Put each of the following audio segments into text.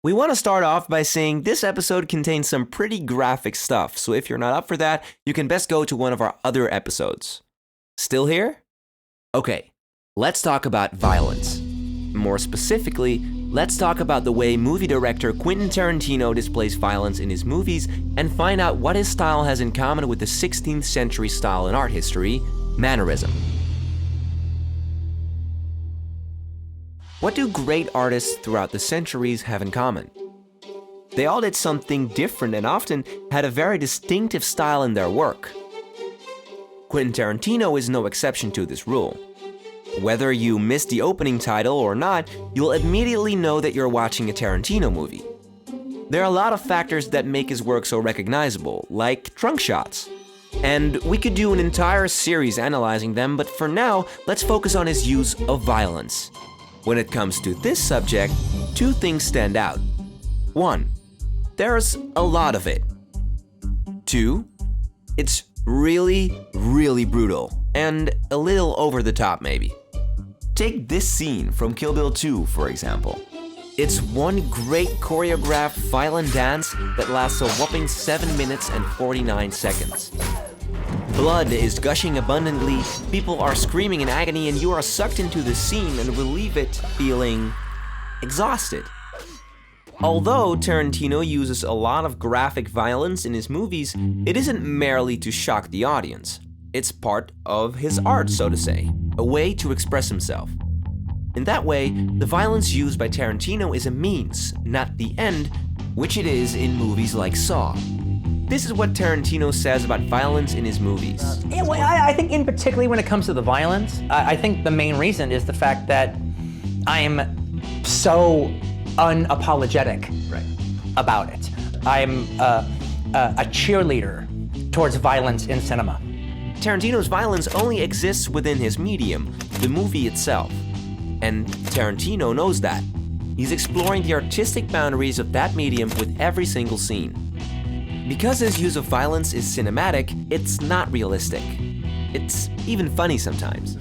We want to start off by saying this episode contains some pretty graphic stuff, so if you're not up for that, you can best go to one of our other episodes. Still here? Okay, let's talk about violence. More specifically, let's talk about the way movie director Quentin Tarantino displays violence in his movies and find out what his style has in common with the 16th century style in art history, Mannerism. What do great artists throughout the centuries have in common? They all did something different and often had a very distinctive style in their work. Quentin Tarantino is no exception to this rule. Whether you missed the opening title or not, you'll immediately know that you're watching a Tarantino movie. There are a lot of factors that make his work so recognizable, like trunk shots. And we could do an entire series analyzing them, but for now, let's focus on his use of violence. When it comes to this subject, two things stand out. 1. There's a lot of it. 2. It's really brutal, and a little over the top maybe. Take this scene from Kill Bill 2, for example. It's one great choreographed violent dance that lasts a whopping 7 minutes and 49 seconds. Blood is gushing abundantly, people are screaming in agony, and you are sucked into the scene and will leave it feeling exhausted. Although Tarantino uses a lot of graphic violence in his movies, it isn't merely to shock the audience. It's part of his art, so to say, a way to express himself. In that way, the violence used by Tarantino is a means, not the end, which it is in movies like Saw. This is what Tarantino says about violence in his movies. I think in particularly when it comes to the violence, I think the main reason is the fact that I'm so unapologetic about it. I'm a cheerleader towards violence in cinema. Tarantino's violence only exists within his medium, the movie itself. And Tarantino knows that. He's exploring the artistic boundaries of that medium with every single scene. Because his use of violence is cinematic, it's not realistic. It's even funny sometimes.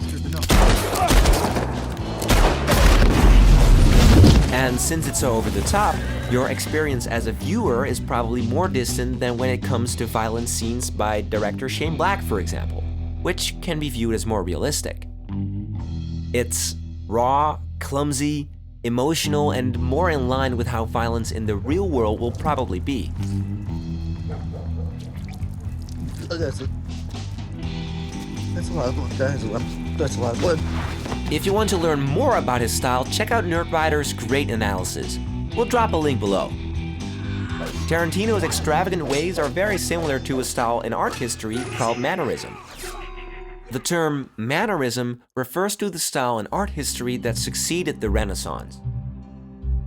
And since it's so over the top, your experience as a viewer is probably more distant than when it comes to violent scenes by director Shane Black, for example, which can be viewed as more realistic. It's raw, clumsy, emotional, and more in line with how violence in the real world will probably be. That's a lot of wood. That's a lot of wood. If you want to learn more about his style, check out Nerdwriter's great analysis. We'll drop a link below. Tarantino's extravagant ways are very similar to a style in art history called Mannerism. The term Mannerism refers to the style in art history that succeeded the Renaissance.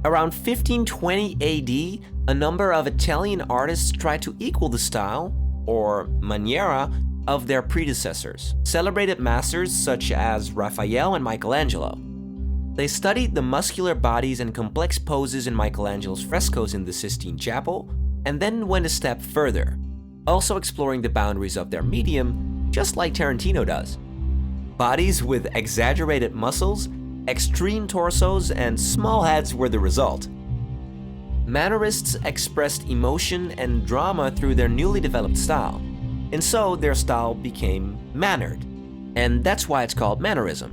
Around 1520 AD, a number of Italian artists tried to equal the style, or maniera, of their predecessors, celebrated masters such as Raphael and Michelangelo. They studied the muscular bodies and complex poses in Michelangelo's frescoes in the Sistine Chapel, and then went a step further, also exploring the boundaries of their medium, just like Tarantino does. Bodies with exaggerated muscles, extreme torsos, and small heads were the result. Mannerists expressed emotion and drama through their newly developed style, and so their style became mannered, and that's why it's called Mannerism.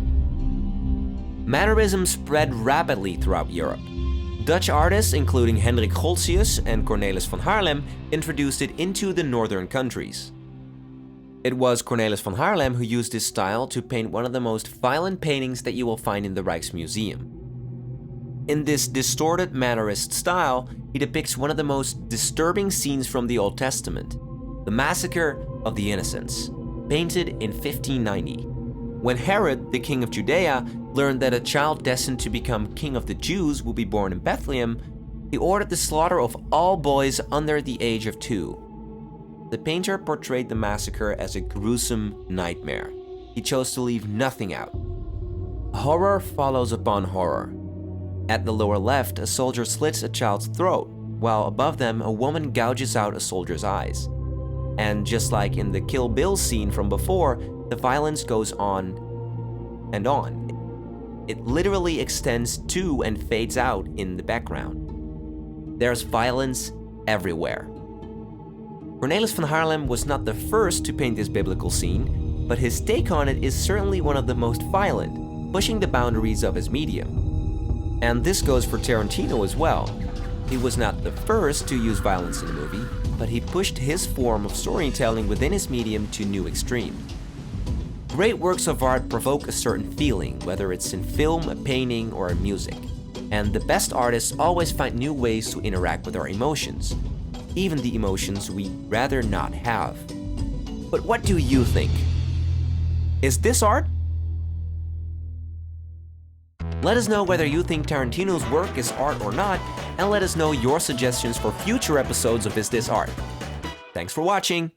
Mannerism spread rapidly throughout Europe. Dutch artists, including Hendrik Goltzius and Cornelis van Haarlem, introduced it into the northern countries. It was Cornelis van Haarlem who used this style to paint one of the most violent paintings that you will find in the Rijksmuseum. In this distorted Mannerist style, he depicts one of the most disturbing scenes from the Old Testament, the Massacre of the Innocents, painted in 1590. When Herod, the king of Judea, learned that a child destined to become king of the Jews would be born in Bethlehem, he ordered the slaughter of all boys under the age of 2. The painter portrayed the massacre as a gruesome nightmare. He chose to leave nothing out. Horror follows upon horror. At the lower left, a soldier slits a child's throat, while above them, a woman gouges out a soldier's eyes. And just like in the Kill Bill scene from before, the violence goes on and on. It literally extends to and fades out in the background. There's violence everywhere. Cornelis van Haarlem was not the first to paint this biblical scene, but his take on it is certainly one of the most violent, pushing the boundaries of his medium. And this goes for Tarantino as well. He was not the first to use violence in a movie, but he pushed his form of storytelling within his medium to new extremes. Great works of art provoke a certain feeling, whether it's in film, a painting, or in music. And the best artists always find new ways to interact with our emotions, even the emotions we'd rather not have. But what do you think? Is this art? Let us know whether you think Tarantino's work is art or not, and let us know your suggestions for future episodes of Is This Art? Thanks for watching!